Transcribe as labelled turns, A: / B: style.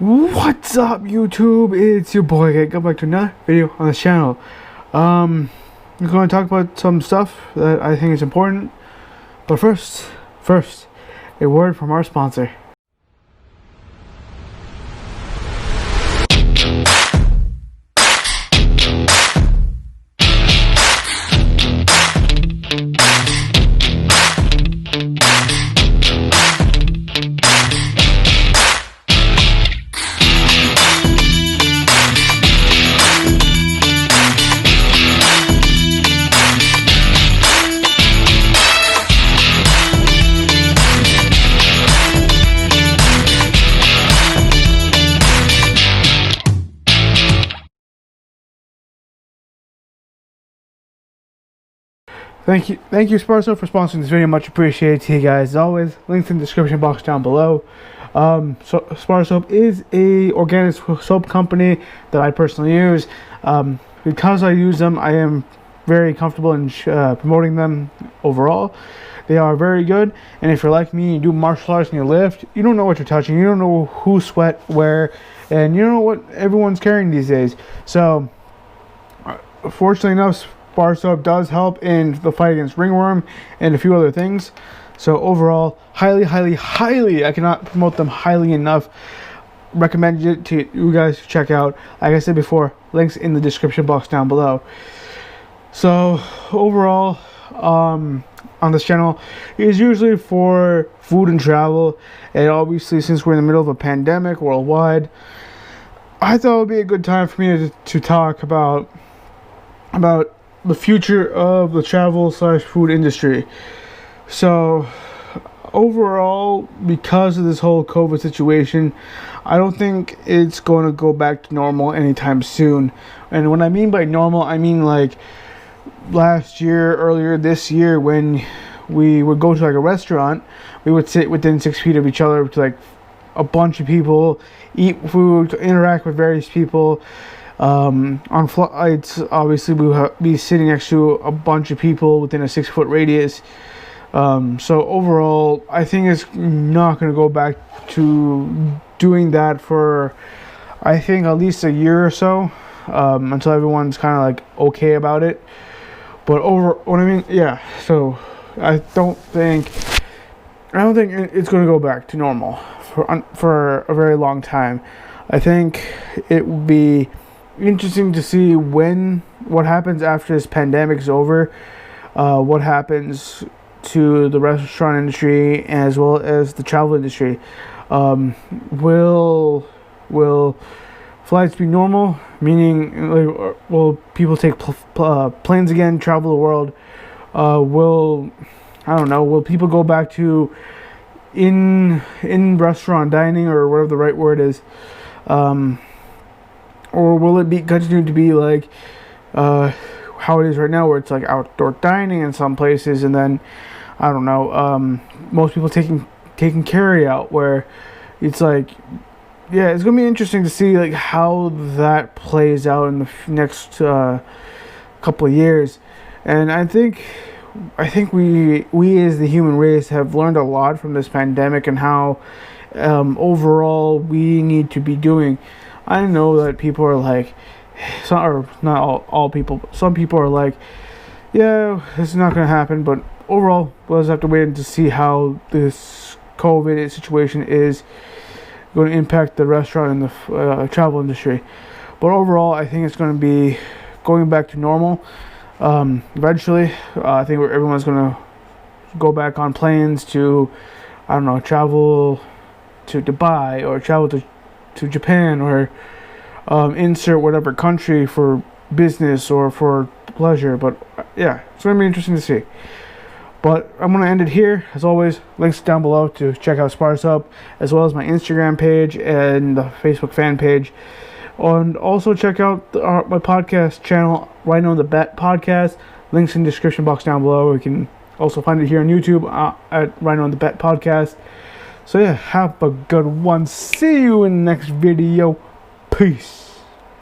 A: What's up, YouTube? It's your boy. Come back to another video on this channel. I'm going to talk about some stuff that I think is important. But first, a word from our sponsor. Thank you, Sparso, for sponsoring this video. Much appreciated to you guys. As always, links in the description box down below. So Spar Soap is a organic soap company that I personally use. Because I use them, I am very comfortable in promoting them overall. They are very good, and if you're like me, you do martial arts and you lift, you don't know what you're touching, you don't know who sweat where, and you don't know what everyone's carrying these days. So, fortunately enough, Spar Soap does help in the fight against ringworm and a few other things. So overall, highly, I cannot promote them highly enough. Recommend it to you guys to check out. Like I said before, links in the description box down below. So overall, on this channel is usually for food and travel, and obviously since we're in the middle of a pandemic worldwide, I thought it would be a good time for me to talk about the future of the travel / food industry. So overall, because of this whole COVID situation, I don't think it's going to go back to normal anytime soon. And what I mean by normal, I mean like last year, earlier this year, when we would go to like a restaurant, we would sit within 6 feet of each other to like a bunch of people, eat food, interact with various people. On flights, obviously we will be sitting next to a bunch of people within a 6-foot radius. So overall, I think it's not going to go back to doing that for, I think, at least a year or so, until everyone's kind of like okay about it. But so I don't think it's going to go back to normal for a very long time. I think it will be interesting to see what happens after this pandemic is over, what happens to the restaurant industry as well as the travel industry. Will flights be normal, meaning like, will people take planes again, travel the world? Will people go back to in restaurant dining, or whatever the right word is? Or will it continue to be like how it is right now, where it's like outdoor dining in some places, and then I don't know, most people taking carry out, where it's like, yeah, it's gonna be interesting to see like how that plays out in the next couple of years. And I think we as the human race have learned a lot from this pandemic, and how overall we need to be doing. I know that people are like, not all people, but some people are like, yeah, this is not going to happen. But overall, we'll just have to wait to see how this COVID situation is going to impact the restaurant and the travel industry. But overall, I think it's going to be going back to normal eventually. I think everyone's going to go back on planes to, I don't know, travel to Dubai, or travel to Japan, or insert whatever country for business or for pleasure. But yeah, it's going to be interesting to see. But I'm going to end it here. As always, links down below to check out Spar Soap, as well as my Instagram page and the Facebook fan page. And also check out my podcast channel, Rhino the Bet Podcast. Links in the description box down below. You can also find it here on YouTube at Rhino the Bet Podcast. So yeah, have a good one. See you in the next video. Peace.